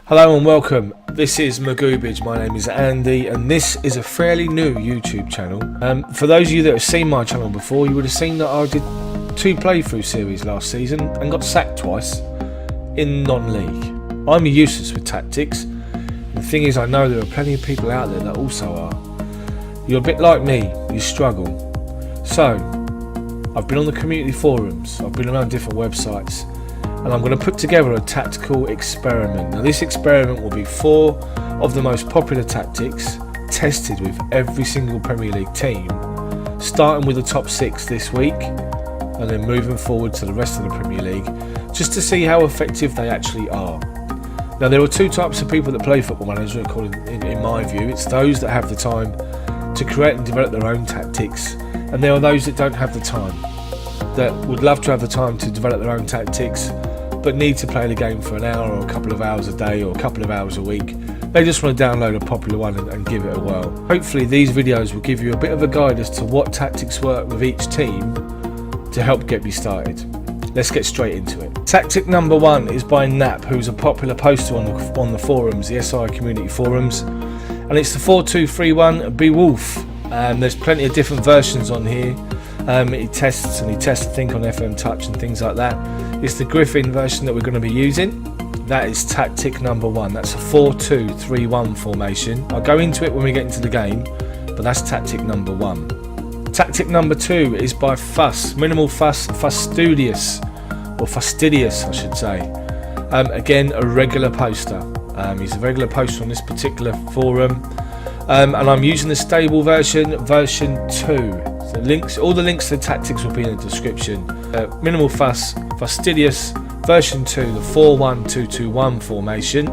Hello and welcome. This is McGoobage. My name is Andy and this is a fairly new YouTube channel. For those of you that have seen my channel before, you would have seen that I did 2 playthrough series last season and got sacked twice in non-league. I'm useless with tactics. The thing is, I know there are plenty of people out there that also are. You're a bit like me, you struggle. So, I've been on the community forums, I've been around different websites, and I'm going to put together a tactical experiment. Now this experiment will be 4 of the most popular tactics tested with every single Premier League team, starting with the top 6 this week and then moving forward to the rest of the Premier League, just to see how effective they actually are. Now there are 2 types of people that play Football Manager in my view. It's those that have the time to create and develop their own tactics, and there are those that don't have the time, that would love to have the time to develop their own tactics but need to play the game for an hour or a couple of hours a day or a couple of hours a week. They just want to download a popular one and give it a whirl. Hopefully these videos will give you a bit of a guide as to what tactics work with each team to help get me started. Let's get straight into it. Tactic number 1 is by Knap, who's a popular poster on the forums, the SI community forums, and it's the 4-2-3-1 Beowulf. There's plenty of different versions on here. He tests I think on FM Touch and things like that. It's the Giraffin version that we're going to be using. That is tactic number 1. That's a 4-2-3-1 formation. I'll go into it when we get into the game, but that's tactic number 1. Tactic number 2 is by Fuss, Minimal Fuss, Fastidious I should say. Again, a regular poster. He's a regular poster on this particular forum, and I'm using the stable version 2. So all the links to the tactics will be in the description. Minimal Fuss, Fastidious, version 2, the 4-1-2-2-1 formation.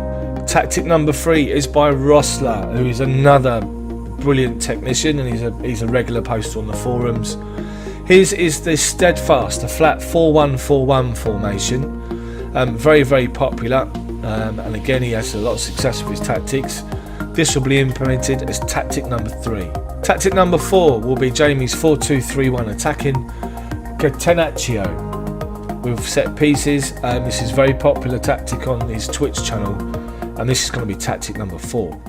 Tactic number 3 is by Rossler, who is another brilliant technician, and he's a regular poster on the forums. His is the Steadfast, the flat 4-1-4-1 formation. Very, very popular, and again he has a lot of success with his tactics. This will be implemented as tactic number 3. Tactic number 4 will be Jamie's 4-2-3-1 Attacking Catenaccio with set pieces. This is a very popular tactic on his Twitch channel, and this is going to be tactic number 4.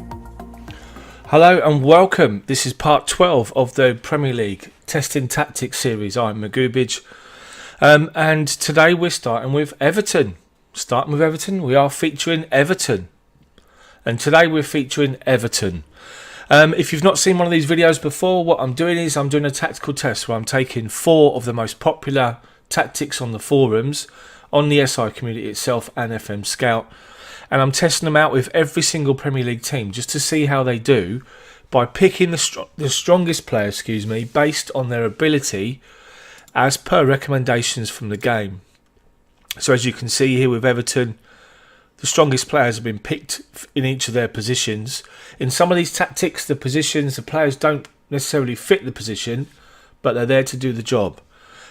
Hello and welcome. This is part 12 of the Premier League Testing Tactics series. I'm McGoobage, and today we're starting with Everton. We are featuring Everton, and today we're featuring Everton. If you've not seen one of these videos before, what I'm doing is I'm doing a tactical test where I'm taking 4 of the most popular tactics on the forums, on the SI community itself and FM Scout, and I'm testing them out with every single Premier League team just to see how they do by picking the strongest player, based on their ability as per recommendations from the game. So as you can see here with Everton, the strongest players have been picked in each of their positions. In some of these tactics, the players don't necessarily fit the position, but they're there to do the job.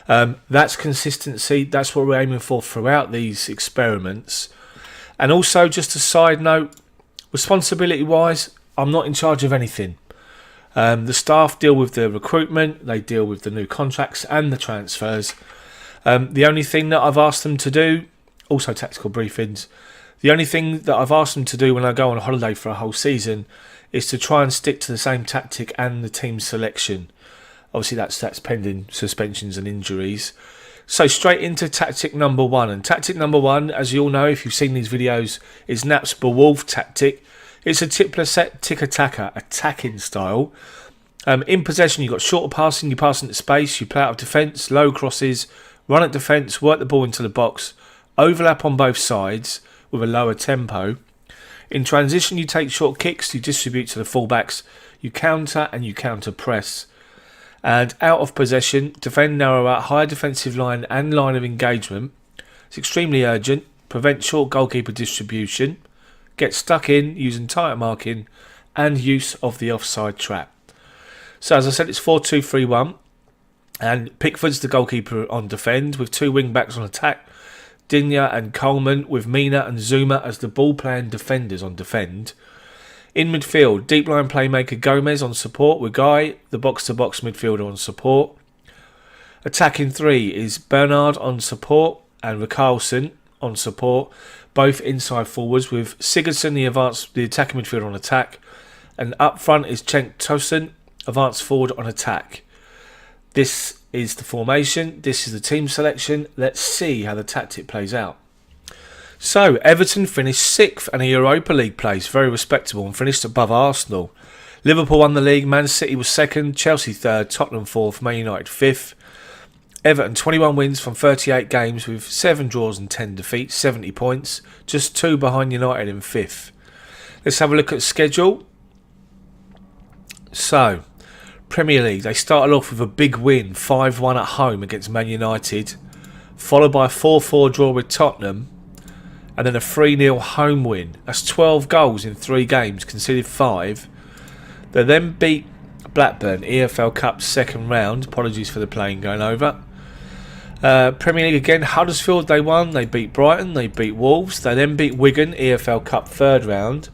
That's consistency. That's what we're aiming for throughout these experiments. And also, just a side note, responsibility-wise, I'm not in charge of anything. The staff deal with the recruitment, they deal with the new contracts and the transfers. The only thing that I've asked them to do, also tactical briefings, the only thing that I've asked them to do when I go on a holiday for a whole season is to try and stick to the same tactic and the team selection. Obviously that's pending suspensions and injuries. So straight into tactic number 1. And tactic number 1, as you all know if you've seen these videos, is Knap's Beowulf tactic. It's a Tippler set tick-a-tacker attacking style. In possession you've got shorter passing, you pass into space, you play out of defence, low crosses, run at defence, work the ball into the box, overlap on both sides with a lower tempo. In transition you take short kicks, you distribute to the fullbacks, you counter and you counter press. And out of possession, defend narrow out, higher defensive line and line of engagement. It's extremely urgent, prevent short goalkeeper distribution, get stuck in using tighter marking and use of the offside trap. So as I said, it's 4-2-3-1, and Pickford's the goalkeeper on defend with 2 wing backs on attack, Digne and Coleman, with Mina and Zuma as the ball-playing defenders on defend. In midfield, deep line playmaker Gomez on support with Guy, the box-to-box midfielder on support. Attacking 3 is Bernard on support and Rikarlison on support. both inside forwards, with Sigurdsson, the attacking midfielder, on attack, and up front is Cenk Tosun, advanced forward on attack. This is the formation, this is the team selection. Let's see how the tactic plays out. So, Everton finished 6th in a Europa League place, very respectable, and finished above Arsenal. Liverpool won the league, Man City was 2nd, Chelsea 3rd, Tottenham 4th, Man United 5th. Everton 21 wins from 38 games with 7 draws and 10 defeats, 70 points, just 2 behind United in 5th. Let's have a look at the schedule. So, Premier League, they started off with a big win, 5-1 at home against Man United, followed by a 4-4 draw with Tottenham, and then a 3-0 home win. That's 12 goals in 3 games, conceded 5. They then beat Blackburn, EFL Cup second round. Apologies for the plane going over. Premier League again, Huddersfield they won. They beat Brighton, they beat Wolves. They then beat Wigan, EFL Cup third round.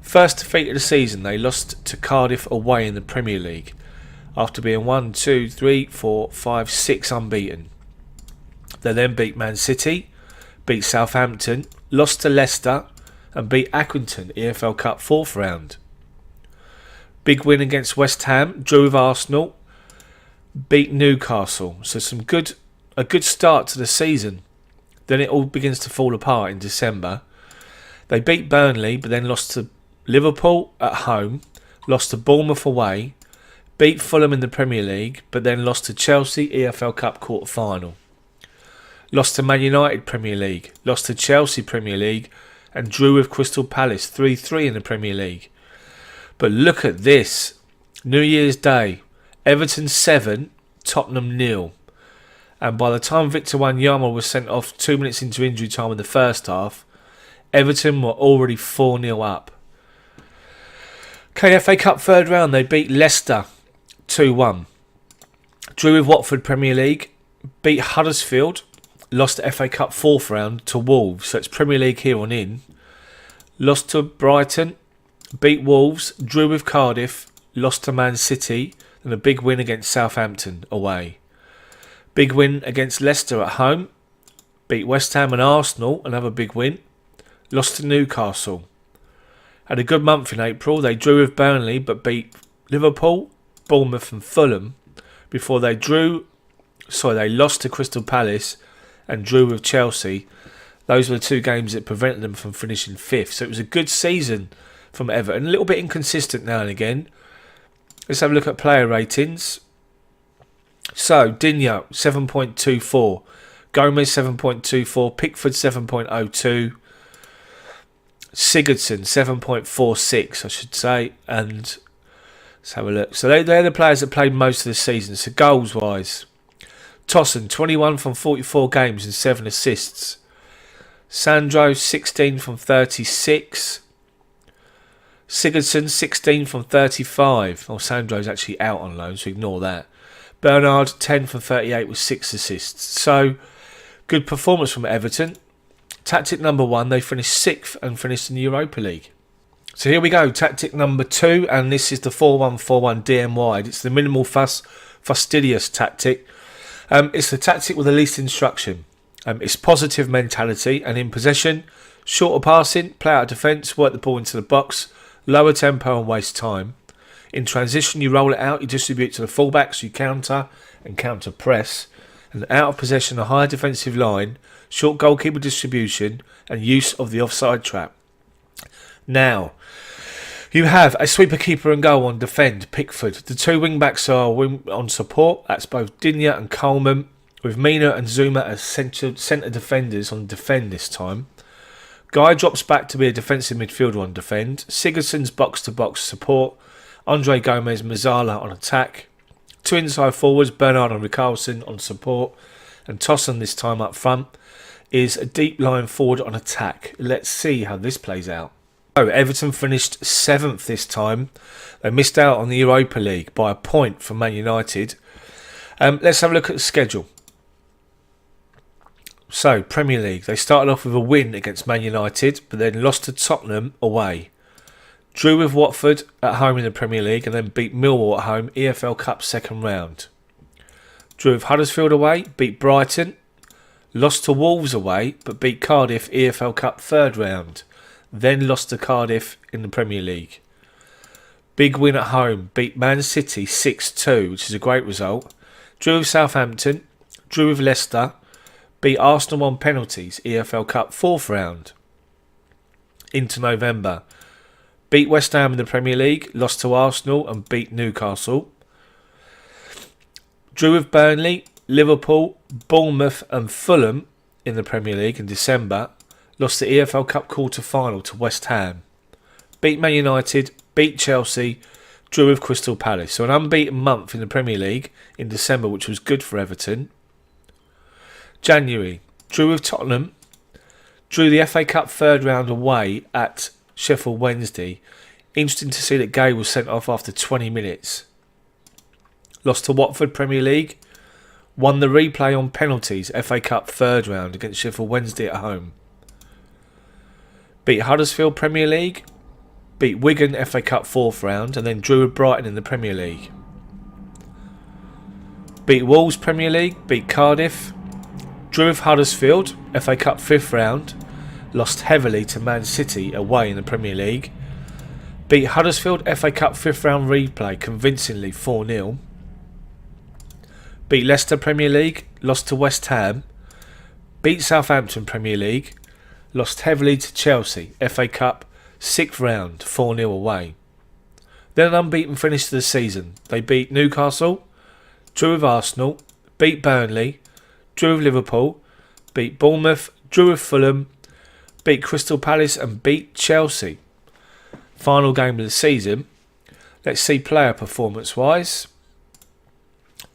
First defeat of the season, they lost to Cardiff away in the Premier League after being 1, 2, 3, 4, 5, 6 unbeaten. They then beat Man City, beat Southampton, lost to Leicester and beat Accrington, EFL Cup fourth round. Big win against West Ham, drew with Arsenal, beat Newcastle. So a good start to the season. Then it all begins to fall apart in December. They beat Burnley but then lost to Liverpool at home, lost to Bournemouth away, beat Fulham in the Premier League but then lost to Chelsea, EFL Cup quarter final. Lost to Man United Premier League, lost to Chelsea Premier League and drew with Crystal Palace 3-3 in the Premier League. But look at this. New Year's Day, Everton 7, Tottenham 0. And by the time Victor Wanyama was sent off 2 minutes into injury time in the first half, Everton were already 4-0 up. FA Cup third round, they beat Leicester 2-1. Drew with Watford Premier League, beat Huddersfield, lost the FA Cup fourth round to Wolves, so it's Premier League here on in. Lost to Brighton, beat Wolves, drew with Cardiff, lost to Man City, and a big win against Southampton away. Big win against Leicester at home, beat West Ham and Arsenal, another big win, lost to Newcastle. Had a good month in April, they drew with Burnley but beat Liverpool, Bournemouth and Fulham before they lost to Crystal Palace and drew with Chelsea. Those were the 2 games that prevented them from finishing 5th. So it was a good season from Everton. A little bit inconsistent now and again. Let's have a look at player ratings. So, Digne, 7.24. Gomez, 7.24. Pickford, 7.02. Sigurdsson, 7.46, I should say. And let's have a look. So they're the players that played most of the season. So goals-wise, Tosun, 21 from 44 games and 7 assists. Sandro, 16 from 36. Sigurdsson, 16 from 35. Oh, Sandro's actually out on loan, so ignore that. Bernard, 10 from 38 with 6 assists. So, good performance from Everton. Tactic number 1, they finished 6th and finished in the Europa League. So here we go, tactic number 2, and this is the 4-1-4-1 DM wide. It's the minimal fastidious tactic. It's the tactic with the least instruction. It's positive mentality, and in possession, shorter passing, play out of defence, work the ball into the box, lower tempo and waste time. In transition, you roll it out, you distribute to the fullbacks, you counter and counter press. And out of possession, a higher defensive line, short goalkeeper distribution and use of the offside trap. Now, you have a sweeper keeper and goal on defend, Pickford. The 2 wing-backs are on support, that's both Digne and Coleman, with Mina and Zuma as centre defenders on defend this time. Guy drops back to be a defensive midfielder on defend. Sigurdsson's box-to-box support. Andre Gomez, Mazzala on attack. 2 inside forwards, Bernard and Richarlison on support. And Tosun this time up front is a deep line forward on attack. Let's see how this plays out. So Everton finished 7th this time. They missed out on the Europa League by a point from Man United. Let's have a look at the schedule. So, Premier League, they started off with a win against Man United, but then lost to Tottenham away. Drew with Watford at home in the Premier League, and then beat Millwall at home, EFL Cup second round. Drew with Huddersfield away, beat Brighton, Lost to Wolves away, but beat Cardiff EFL Cup third round. Then lost to Cardiff in the Premier League. Big win at home, beat Man City 6-2, which is a great result. Drew with Southampton, drew with Leicester, beat Arsenal on penalties, EFL Cup fourth round. Into November, beat West Ham in the Premier League, lost to Arsenal and beat Newcastle. Drew with Burnley, Liverpool, Bournemouth and Fulham in the Premier League in December. Lost the EFL Cup quarter-final to West Ham. Beat Man United, beat Chelsea, drew with Crystal Palace. So an unbeaten month in the Premier League in December, which was good for Everton. January, drew with Tottenham, drew the FA Cup third round away at Sheffield Wednesday. Interesting to see that Gay was sent off after 20 minutes. Lost to Watford Premier League, won the replay on penalties, FA Cup third round against Sheffield Wednesday at home. Beat Huddersfield Premier League, beat Wigan FA Cup fourth round and then drew with Brighton in the Premier League. Beat Wolves Premier League, beat Cardiff, drew with Huddersfield FA Cup fifth round, lost heavily to Man City away in the Premier League. Beat Huddersfield FA Cup fifth round replay convincingly 4-0. Beat Leicester Premier League, lost to West Ham. Beat Southampton Premier League, lost heavily to Chelsea, FA Cup, 6th round, 4-0 away. Then an unbeaten finish to the season. They beat Newcastle, drew with Arsenal, beat Burnley, drew with Liverpool, beat Bournemouth, drew with Fulham, beat Crystal Palace and beat Chelsea. Final game of the season. Let's see player performance-wise.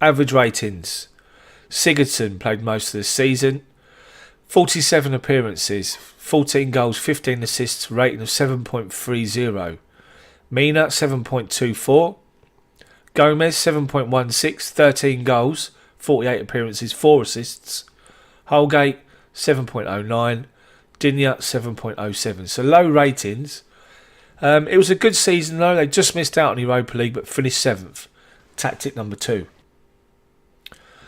Average ratings. Sigurdsson played most of the season. 47 appearances, 14 goals, 15 assists, rating of 7.30. Mina 7.24. Gomez 7.16, 13 goals, 48 appearances, 4 assists. Holgate 7.09. Digne 7.07. So low ratings. It was a good season though. They just missed out on the Europa League but finished 7th. Tactic number 2.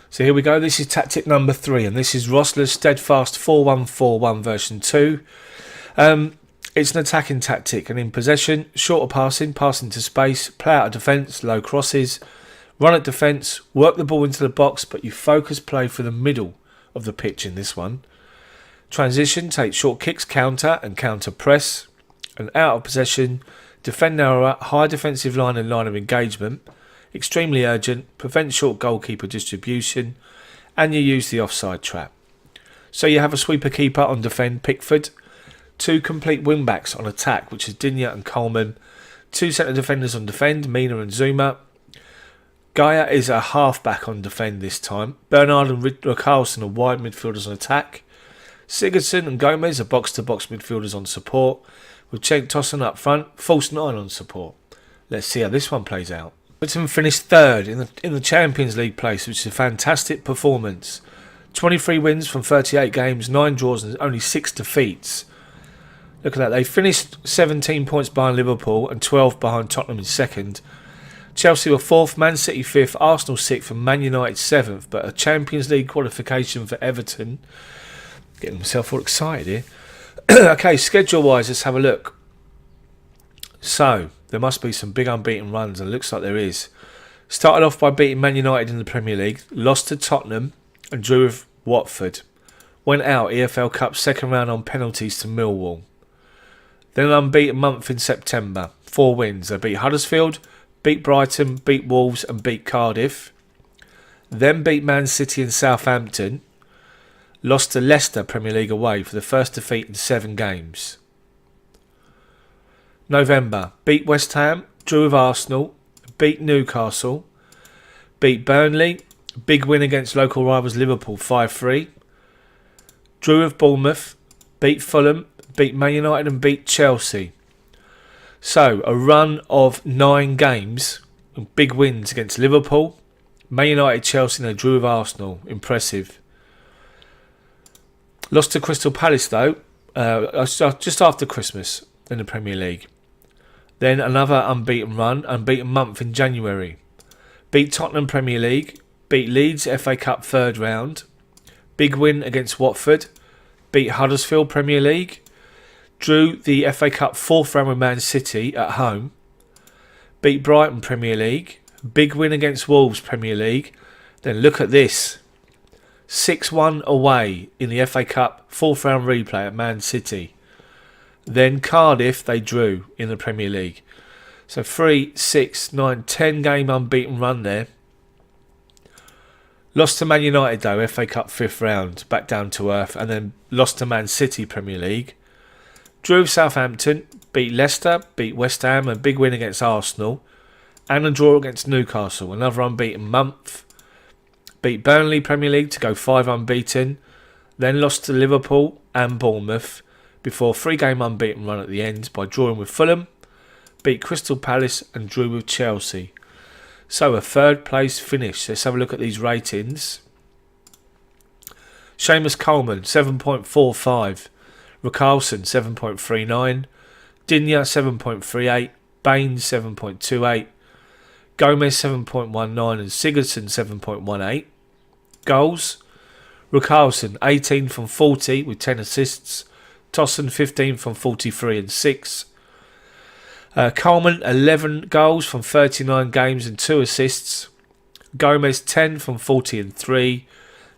So here we go. This is tactic number 3 and this is Rossler's Steadfast 4-1-4-1 version 2. It's an attacking tactic and in possession, shorter passing, passing to space, play out of defence, low crosses, run at defence, work the ball into the box but you focus play for the middle of the pitch in this one. Transition, take short kicks, counter and counter press. And out of possession, defend narrower, high defensive line and line of engagement. Extremely urgent, prevent short goalkeeper distribution, and you use the offside trap. So you have a sweeper keeper on defend, Pickford, 2 complete wing backs on attack, which is Digne and Coleman, 2 centre defenders on defend, Mina and Zuma. Gaia is a half back on defend this time. Bernard and Carlson are wide midfielders on attack. Sigurdsson and Gomez are box to box midfielders on support, with Cenk Tosun up front, false 9 on support. Let's see how this one plays out. Everton finished 3rd in the Champions League place, which is a fantastic performance. 23 wins from 38 games, 9 draws and only 6 defeats. Look at that. They finished 17 points behind Liverpool and 12 behind Tottenham in 2nd. Chelsea were 4th, Man City 5th, Arsenal 6th and Man United 7th. But a Champions League qualification for Everton. Getting myself all excited here. Okay, schedule-wise, let's have a look. So, there must be some big unbeaten runs, and it looks like there is. Started off by beating Man United in the Premier League, lost to Tottenham, and drew with Watford. Went out EFL Cup 2nd round on penalties to Millwall. Then an unbeaten month in September, 4 wins. They beat Huddersfield, beat Brighton, beat Wolves, and beat Cardiff. Then beat Man City and Southampton. Lost to Leicester Premier League away for the first defeat in 7 games. November, beat West Ham, drew with Arsenal, beat Newcastle, beat Burnley, big win against local rivals Liverpool 5-3, drew with Bournemouth, beat Fulham, beat Man United and beat Chelsea. So, a run of 9 games and big wins against Liverpool, Man United, Chelsea and they drew with Arsenal. Impressive. Lost to Crystal Palace though, just after Christmas in the Premier League. Then another unbeaten month in January. Beat Tottenham Premier League, beat Leeds FA Cup 3rd round, Big win against Watford. Beat Huddersfield Premier League. Drew the FA Cup 4th round with Man City at home. Beat Brighton Premier League. Big win against Wolves Premier League. Then look at this. 6-1 away in the FA Cup 4th round replay at Man City. Then Cardiff they drew in the Premier League. So 3, 6, 9, 10 game unbeaten run there. Lost to Man United though, FA Cup 5th round, back down to earth, and then lost to Man City Premier League. Drew Southampton, beat Leicester, beat West Ham, a big win against Arsenal, and a draw against Newcastle, another unbeaten month. Beat Burnley Premier League to go 5 unbeaten, then lost to Liverpool and Bournemouth before a 3-game unbeaten run at the end by drawing with Fulham, beat Crystal Palace and drew with Chelsea. So a 3rd place finish. Let's have a look at these ratings. Seamus Coleman 7.45, Richarlison 7.39, Digne 7.38, Baines 7.28, Gomez 7.19 and Sigurdsson 7.18. Goals: Richarlison 18 from 40 with 10 assists, Tosun 15 from 43 and 6. Coleman 11 goals from 39 games and 2 assists. Gomez 10 from 40 and 3.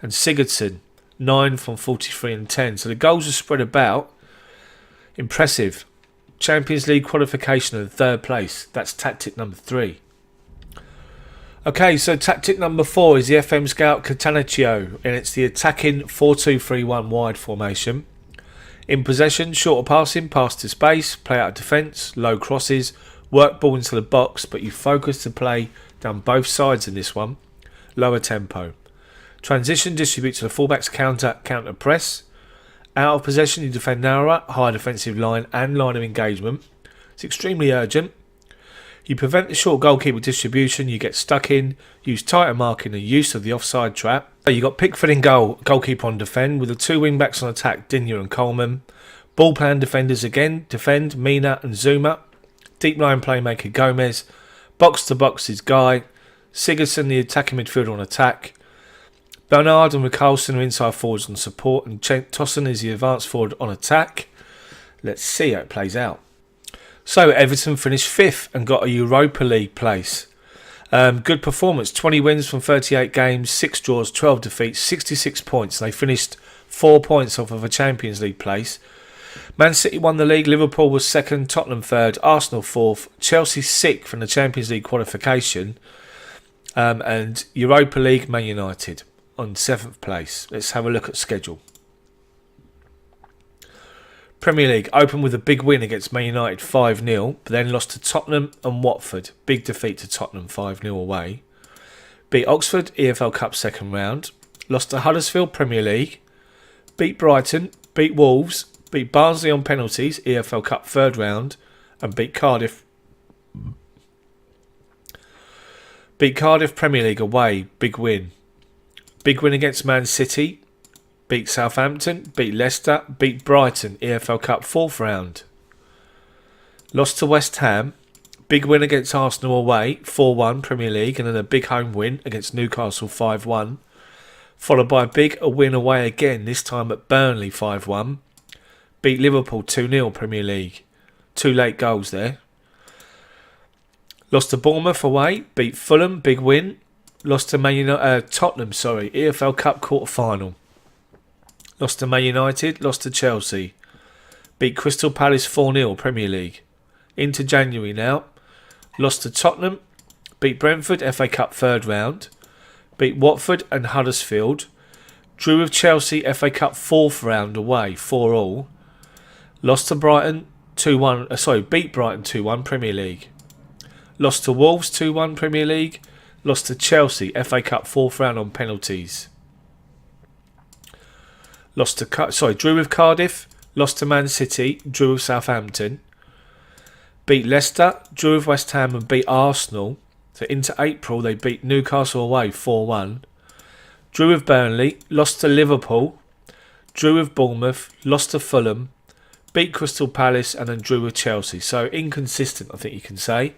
And Sigurdsson 9 from 43 and 10. So the goals are spread about. Impressive. Champions League qualification in 3rd place. That's tactic number 3. Okay, so tactic number 4 is the FM Scout Catenaccio, and it's the attacking 4-2-3-1 wide formation. In possession, shorter passing, pass to space, play out of defence, low crosses, work ball into the box, but you focus to play down both sides in this one. Lower tempo. Transition, distribute to the fullbacks, counter press. Out of possession, you defend narrower, high defensive line and line of engagement. It's extremely urgent. You prevent the short goalkeeper distribution, you get stuck in, use tighter marking and use of the offside trap. You got Pickford in goal, goalkeeper on defend, with the 2 wing backs on attack, Digne and Coleman. Ball plan defenders again, defend, Mina and Zuma. Deep line playmaker Gomez. Box to box is Guy. Sigurdsson the attacking midfielder on attack. Bernard and Richarlison are inside forwards on support, and Tosun is the advanced forward on attack. Let's see how it plays out. So Everton finished 5th and got a Europa League place. Good performance, 20 wins from 38 games, 6 draws, 12 defeats, 66 points. They finished 4 points off of a Champions League place. Man City won the league, Liverpool was 2nd, Tottenham 3rd, Arsenal 4th, Chelsea 6th in the Champions League qualification, and Europa League Man United on 7th place. Let's have a look at schedule. Premier League opened with a big win against Man United 5-0, but then lost to Tottenham and Watford. Big defeat to Tottenham 5-0 away. Beat Oxford, EFL Cup 2nd round. Lost to Huddersfield Premier League. Beat Brighton, beat Wolves, beat Barnsley on penalties, EFL Cup 3rd round, and beat Cardiff. Beat Cardiff Premier League away, big win. Big win against Man City. Beat Southampton, beat Leicester, beat Brighton, EFL Cup 4th round. Lost to West Ham, big win against Arsenal away, 4-1 Premier League, and then a big home win against Newcastle 5-1. Followed by a win away again, this time at Burnley 5-1. Beat Liverpool 2-0 Premier League. 2 late goals there. Lost to Bournemouth away, beat Fulham, big win. Lost to Tottenham, EFL Cup quarter-final. Lost to Man United, lost to Chelsea. Beat Crystal Palace 4-0 Premier League. Into January now. Lost to Tottenham. Beat Brentford, FA Cup 3rd round. Beat Watford and Huddersfield. Drew with Chelsea, FA Cup 4th round away, 4-4. Lost to Brighton 2-1. Beat Brighton 2-1 Premier League. Lost to Wolves 2-1 Premier League. Lost to Chelsea, FA Cup 4th round on penalties. Drew with Cardiff, lost to Man City, drew with Southampton. Beat Leicester, drew with West Ham and beat Arsenal. So into April they beat Newcastle away 4-1. Drew with Burnley, lost to Liverpool, drew with Bournemouth, lost to Fulham, beat Crystal Palace and then drew with Chelsea. So inconsistent, I think you can say.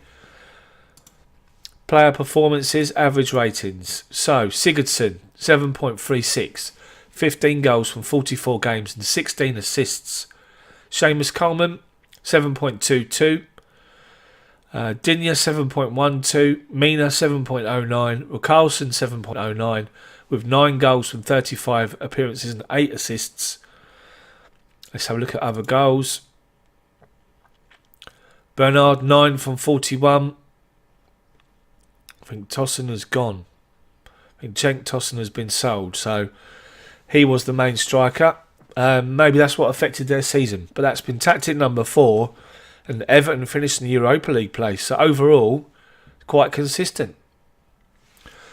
Player performances, average ratings. So Sigurdsson 7.36. 15 goals from 44 games and 16 assists. Seamus Coleman, 7.22. Dinya, 7.12. Mina, 7.09. Carlson, 7.09. With 9 goals from 35 appearances and 8 assists. Let's have a look at other goals. Bernard, 9 from 41. I think Tossin has gone. I think Cenk Tosin has been sold, so he was the main striker. Maybe that's what affected their season, but that's been tactic number 4, and Everton finished in the Europa League place. So overall, quite consistent.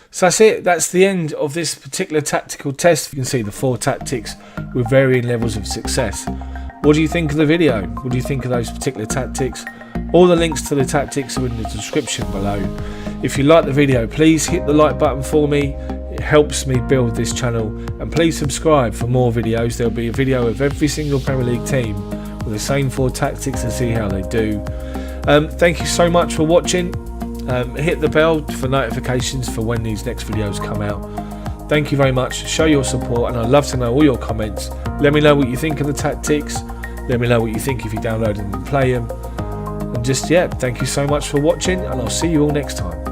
So that's it. That's the end of this particular tactical test. You can see the 4 tactics with varying levels of success. What do you think of the video? What do you think of those particular tactics? All the links to the tactics are in the description below. If you like the video, please hit the like button for me. It helps me build this channel. And please subscribe for more videos. There'll be a video of every single Premier League team with the same 4 tactics to see how they do. Thank you so much for watching. Hit the bell for notifications for when these next videos come out. Thank you very much. Show your support, and I'd love to know all your comments. Let me know what you think of the tactics. Let me know what you think if you download them and play them. And just, yeah, thank you so much for watching, and I'll see you all next time.